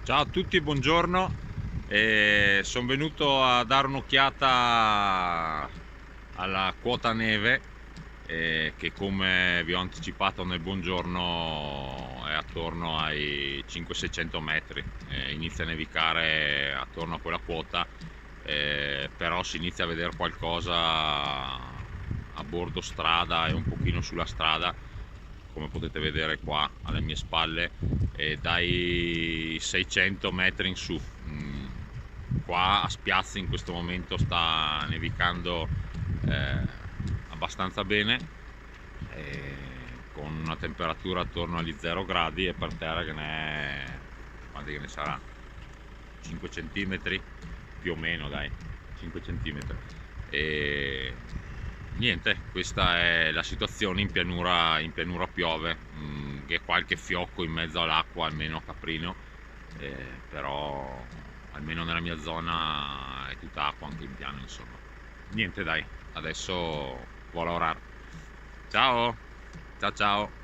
Ciao a tutti, buongiorno. Sono venuto a dare un'occhiata alla quota neve che, come vi ho anticipato nel buongiorno, è attorno ai 500-600 metri. Inizia a nevicare attorno a quella quota, però si inizia a vedere qualcosa a bordo strada e un pochino sulla strada, come potete vedere qua alle mie spalle, dai 600 metri in su. Qua a Spiazzi in questo momento sta nevicando abbastanza bene, con una temperatura attorno agli 0 gradi, e per terra che quanti che ne sarà, 5 centimetri più o meno, dai, 5 centimetri. E niente, questa è la situazione in pianura. In pianura piove, che qualche fiocco in mezzo all'acqua, almeno a Caprino, però almeno nella mia zona è tutta acqua anche in piano, insomma. Niente, dai, adesso vado a lavorare. Ciao, ciao ciao.